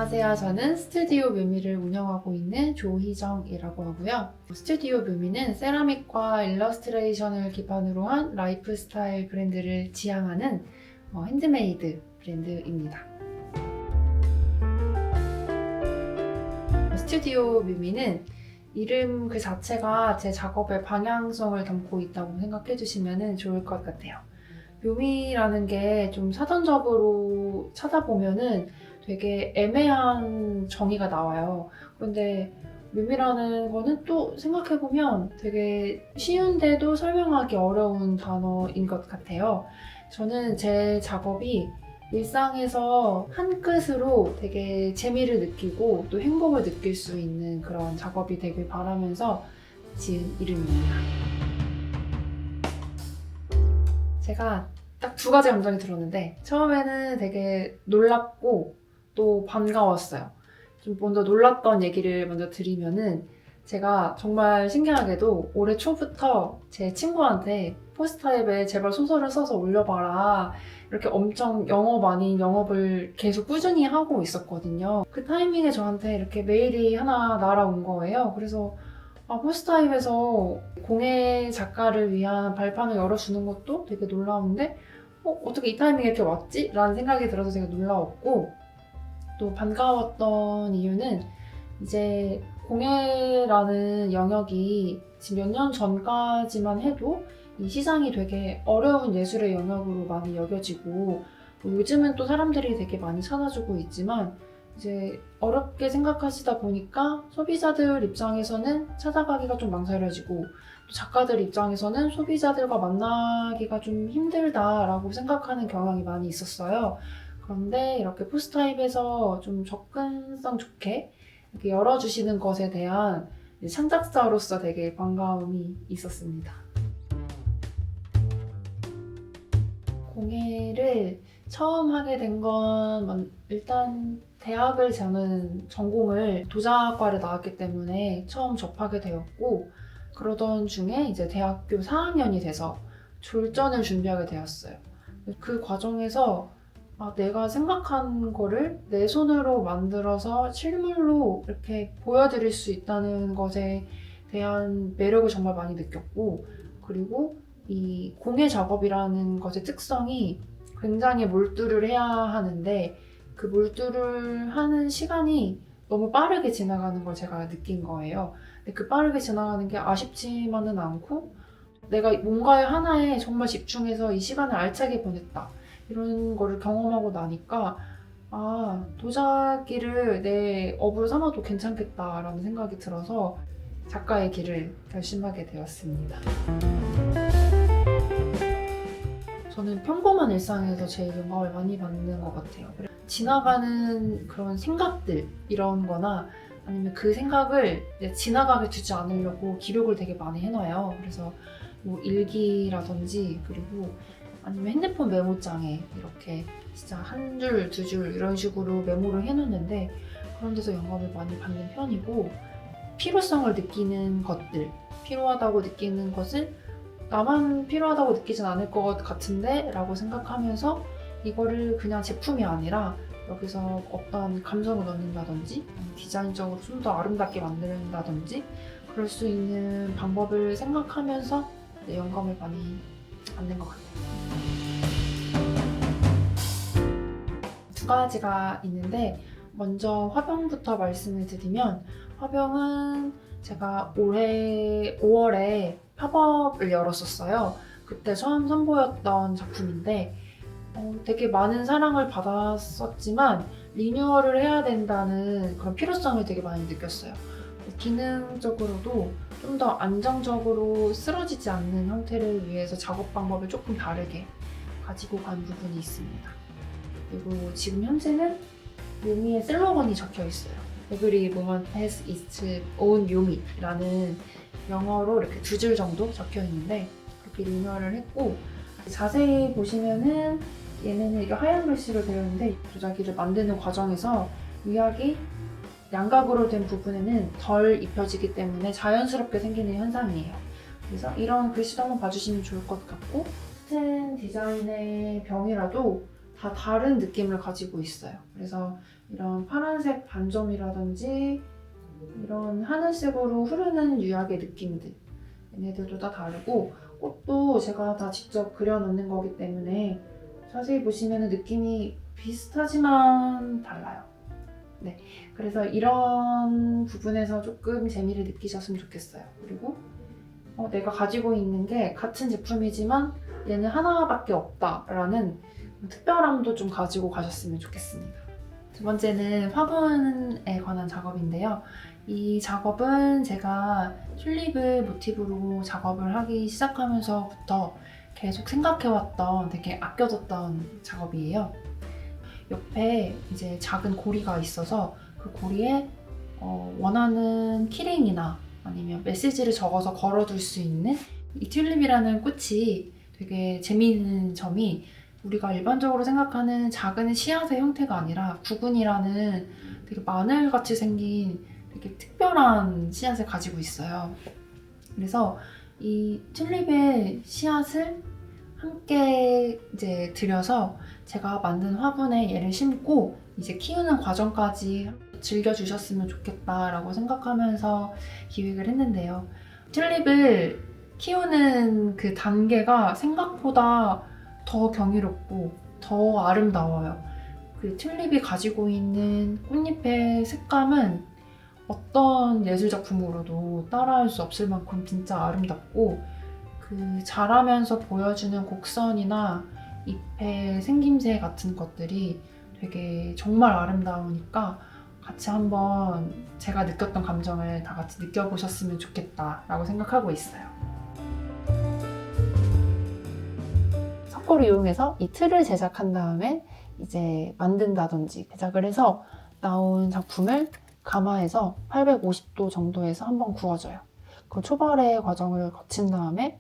안녕하세요. 저는 스튜디오 묘미를 운영하고 있는 조희정이라고 하고요. 스튜디오 묘미는 세라믹과 일러스트레이션을 기반으로 한 라이프스타일 브랜드를 지향하는 핸드메이드 브랜드입니다. 스튜디오 묘미는 이름 그 자체가 제 작업의 방향성을 담고 있다고 생각해 주시면 좋을 것 같아요. 묘미라는 게 좀 사전적으로 찾아보면은 되게 애매한 정의가 나와요. 근데 묘미라는 거는 또 생각해보면 되게 쉬운데도 설명하기 어려운 단어인 것 같아요. 저는 제 작업이 일상에서 한 끗으로 되게 재미를 느끼고 또 행복을 느낄 수 있는 그런 작업이 되길 바라면서 지은 이름입니다. 제가 딱 두 가지 감정이 들었는데 처음에는 되게 놀랍고 또 반가웠어요. 좀 먼저 놀랐던 얘기를 먼저 드리면은 제가 정말 신기하게도 올해 초부터 제 친구한테 포스타입에 제발 소설을 써서 올려봐라 이렇게 엄청 영업 아닌 영업을 계속 꾸준히 하고 있었거든요. 그 타이밍에 저한테 이렇게 메일이 하나 날아온 거예요. 그래서 포스타입에서 공예 작가를 위한 발판을 열어주는 것도 되게 놀라운데 어떻게 이 타이밍에 이렇게 왔지? 라는 생각이 들어서 되게 놀라웠고 또 반가웠던 이유는 이제 공예라는 영역이 지금 몇 년 전까지만 해도 이 시장이 되게 어려운 예술의 영역으로 많이 여겨지고 요즘은 또 사람들이 되게 많이 찾아주고 있지만 이제 어렵게 생각하시다 보니까 소비자들 입장에서는 찾아가기가 좀 망설여지고 또 작가들 입장에서는 소비자들과 만나기가 좀 힘들다라고 생각하는 경향이 많이 있었어요. 그런데 이렇게 포스타입에서 좀 접근성 좋게 이렇게 열어주시는 것에 대한 창작자로서 되게 반가움이 있었습니다. 공예를 처음 하게 된 건 일단 대학을 저는 전공을 도자과를 나왔기 때문에 처음 접하게 되었고 그러던 중에 이제 대학교 4학년이 돼서 졸전을 준비하게 되었어요. 그 과정에서 내가 생각한 거를 내 손으로 만들어서 실물로 이렇게 보여드릴 수 있다는 것에 대한 매력을 정말 많이 느꼈고 그리고 이 공예 작업이라는 것의 특성이 굉장히 몰두를 해야 하는데 그 몰두를 하는 시간이 너무 빠르게 지나가는 걸 제가 느낀 거예요. 근데 그 빠르게 지나가는 게 아쉽지만은 않고 내가 뭔가에 하나에 정말 집중해서 이 시간을 알차게 보냈다. 이런 거를 경험하고 나니까 도자기를 내 업으로 삼아도 괜찮겠다라는 생각이 들어서 작가의 길을 결심하게 되었습니다. 저는 평범한 일상에서 제일 영감을 많이 받는 것 같아요. 지나가는 그런 생각들 이런 거나 아니면 그 생각을 지나가게 두지 않으려고 기록을 되게 많이 해놔요. 그래서 뭐 일기라든지 그리고 아니면 핸드폰 메모장에 이렇게 진짜 한 줄, 두 줄 이런 식으로 메모를 해놓는데 그런 데서 영감을 많이 받는 편이고 필요성을 느끼는 것들, 필요하다고 느끼는 것을 나만 필요하다고 느끼진 않을 것 같은데 라고 생각하면서 이거를 그냥 제품이 아니라 여기서 어떤 감성을 넣는다든지 디자인적으로 좀 더 아름답게 만든다든지 그럴 수 있는 방법을 생각하면서 영감을 많이 받는 것 같아요. 두 가지가 있는데 먼저 화병부터 말씀을 드리면 화병은 제가 올해 5월에 팝업을 열었었어요. 그때 처음 선보였던 작품인데 되게 많은 사랑을 받았었지만 리뉴얼을 해야 된다는 그런 필요성을 되게 많이 느꼈어요. 기능적으로도 좀 더 안정적으로 쓰러지지 않는 형태를 위해서 작업 방법을 조금 다르게 가지고 간 부분이 있습니다. 그리고 지금 현재는 묘미의 슬로건이 적혀 있어요. Every moment has its own 묘미라는 영어로 이렇게 두 줄 정도 적혀 있는데 그렇게 리뉴얼을 했고 자세히 보시면은 얘네는 이게 하얀 글씨로 되어 있는데 도자기를 만드는 과정에서 위약이 양각으로 된 부분에는 덜 입혀지기 때문에 자연스럽게 생기는 현상이에요. 그래서 이런 글씨도 한번 봐주시면 좋을 것 같고 같은 디자인의 병이라도 다 다른 느낌을 가지고 있어요. 그래서 이런 파란색 반점이라든지 이런 하늘색으로 흐르는 유약의 느낌들, 얘네들도 다 다르고, 꽃도 제가 다 직접 그려놓는 거기 때문에 자세히 보시면 느낌이 비슷하지만 달라요. 네, 그래서 이런 부분에서 조금 재미를 느끼셨으면 좋겠어요. 그리고 내가 가지고 있는 게 같은 제품이지만 얘는 하나밖에 없다라는 특별함도 좀 가지고 가셨으면 좋겠습니다. 두 번째는 화분에 관한 작업인데요. 이 작업은 제가 튤립을 모티브로 작업을 하기 시작하면서부터 계속 생각해왔던 되게 아껴뒀던 작업이에요. 옆에 이제 작은 고리가 있어서 그 고리에 원하는 키링이나 아니면 메시지를 적어서 걸어둘 수 있는 이 튤립이라는 꽃이 되게 재미있는 점이 우리가 일반적으로 생각하는 작은 씨앗의 형태가 아니라 구근이라는 되게 마늘같이 생긴 되게 특별한 씨앗을 가지고 있어요. 그래서 이 튤립의 씨앗을 함께 이제 들여서 제가 만든 화분에 얘를 심고 이제 키우는 과정까지 즐겨주셨으면 좋겠다라고 생각하면서 기획을 했는데요. 튤립을 키우는 그 단계가 생각보다 더 경이롭고 더 아름다워요. 그 튤립이 가지고 있는 꽃잎의 색감은 어떤 예술 작품으로도 따라할 수 없을 만큼 진짜 아름답고, 그 자라면서 보여주는 곡선이나 잎의 생김새 같은 것들이 되게 정말 아름다우니까 같이 한번 제가 느꼈던 감정을 다 같이 느껴보셨으면 좋겠다라고 생각하고 있어요. 석고를 이용해서 이 틀을 제작한 다음에 이제 만든다든지 제작을 해서 나온 작품을 가마에서 850도 정도에서 한번 구워줘요. 그 초벌의 과정을 거친 다음에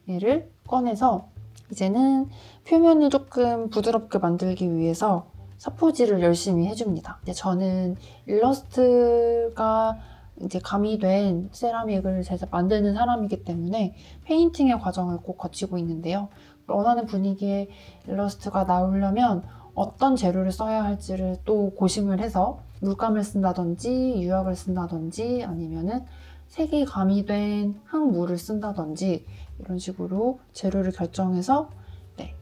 얘를 꺼내서 이제는 표면을 조금 부드럽게 만들기 위해서 사포질을 열심히 해줍니다. 이제 저는 일러스트가 이제 가미된 세라믹을 만드는 사람이기 때문에 페인팅의 과정을 꼭 거치고 있는데요. 원하는 분위기의 일러스트가 나오려면 어떤 재료를 써야 할지를 또 고심을 해서 물감을 쓴다든지 유약을 쓴다든지 아니면은 색이 가미된 흙물을 쓴다든지 이런 식으로 재료를 결정해서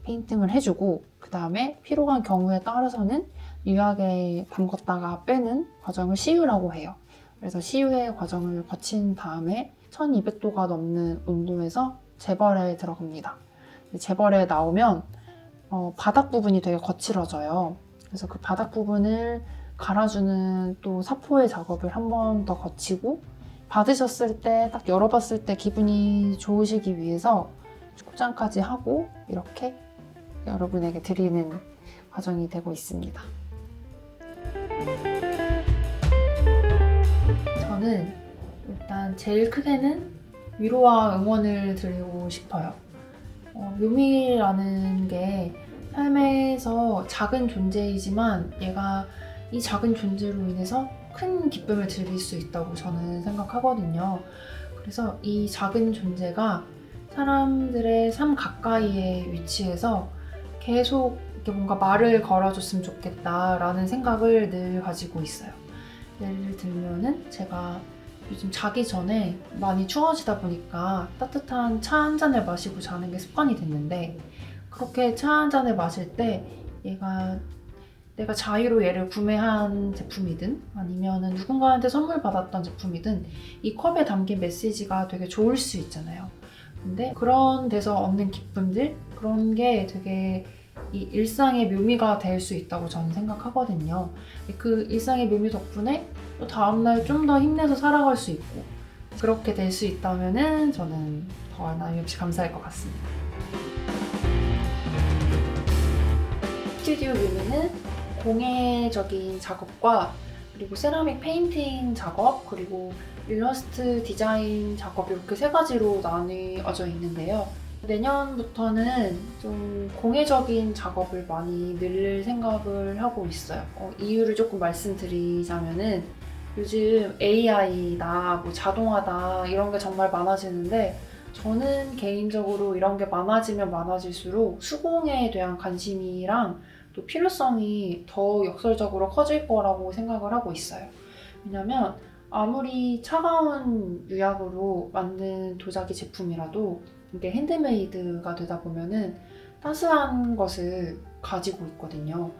페인팅을 해주고, 그 다음에 필요한 경우에 따라서는 유약에 담궜다가 빼는 과정을 시유라고 해요. 그래서 시유의 과정을 거친 다음에 1200도가 넘는 온도에서 재벌에 들어갑니다. 재벌에 나오면 바닥 부분이 되게 거칠어져요. 그래서 그 바닥 부분을 갈아주는 또 사포의 작업을 한 번 더 거치고, 받으셨을 때 딱 열어봤을 때 기분이 좋으시기 위해서 포장까지 하고 이렇게 여러분에게 드리는 과정이 되고 있습니다. 저는 일단 제일 크게는 위로와 응원을 드리고 싶어요. 묘미라는 게 삶에서 작은 존재이지만 얘가 이 작은 존재로 인해서 큰 기쁨을 드릴 수 있다고 저는 생각하거든요. 그래서 이 작은 존재가 사람들의 삶 가까이에 위치해서 계속 이렇게 뭔가 말을 걸어줬으면 좋겠다라는 생각을 늘 가지고 있어요. 예를 들면은 제가 요즘 자기 전에 많이 추워지다 보니까 따뜻한 차 한 잔을 마시고 자는 게 습관이 됐는데, 그렇게 차 한 잔을 마실 때 내가 자유로 얘를 구매한 제품이든 아니면은 누군가한테 선물 받았던 제품이든 이 컵에 담긴 메시지가 되게 좋을 수 있잖아요. 근데 그런 데서 얻는 기쁨들, 그런 게 되게 이 일상의 묘미가 될 수 있다고 저는 생각하거든요. 그 일상의 묘미 덕분에 또 다음날 좀 더 힘내서 살아갈 수 있고, 그렇게 될 수 있다면은 저는 더 나이 없이 감사할 것 같습니다. 스튜디오 묘미는 공예적인 작업과 그리고 세라믹 페인팅 작업, 그리고 일러스트 디자인 작업, 이렇게 세 가지로 나뉘어져 있는데요. 내년부터는 좀 공예적인 작업을 많이 늘 생각을 하고 있어요. 이유를 조금 말씀드리자면은 요즘 AI다, 뭐 자동화다 이런 게 정말 많아지는데, 저는 개인적으로 이런 게 많아지면 많아질수록 수공예에 대한 관심이랑 또 필요성이 더 역설적으로 커질 거라고 생각을 하고 있어요. 왜냐면 아무리 차가운 유약으로 만든 도자기 제품이라도 이게 핸드메이드가 되다 보면은 따스한 것을 가지고 있거든요.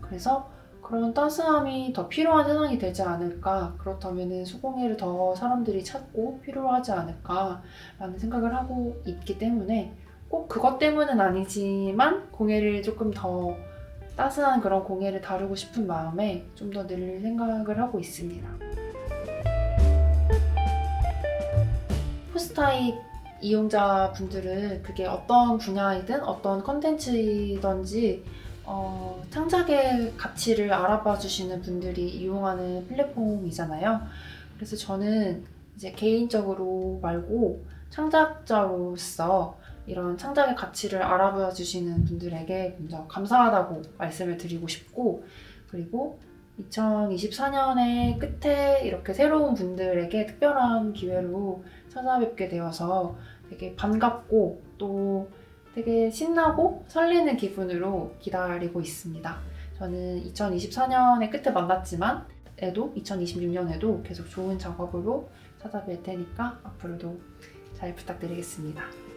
그래서 그런 따스함이 더 필요한 세상이 되지 않을까, 그렇다면은 수공예를 더 사람들이 찾고 필요하지 않을까라는 생각을 하고 있기 때문에 꼭 그것 때문은 아니지만 공예를 조금 더 따스한 그런 공예를 다루고 싶은 마음에 좀 더 늘 생각을 하고 있습니다. 포스타잇 이용자분들은 그게 어떤 분야이든 어떤 컨텐츠이든지 창작의 가치를 알아봐 주시는 분들이 이용하는 플랫폼이잖아요. 그래서 저는 이제 개인적으로 말고 창작자로서 이런 창작의 가치를 알아봐 주시는 분들에게 먼저 감사하다고 말씀을 드리고 싶고, 그리고 2024년의 끝에 이렇게 새로운 분들에게 특별한 기회로 찾아뵙게 되어서 되게 반갑고 또 되게 신나고 설레는 기분으로 기다리고 있습니다. 저는 2024년의 끝에 만났지만 2026년에도 계속 좋은 작업으로 찾아뵐 테니까 앞으로도 잘 부탁드리겠습니다.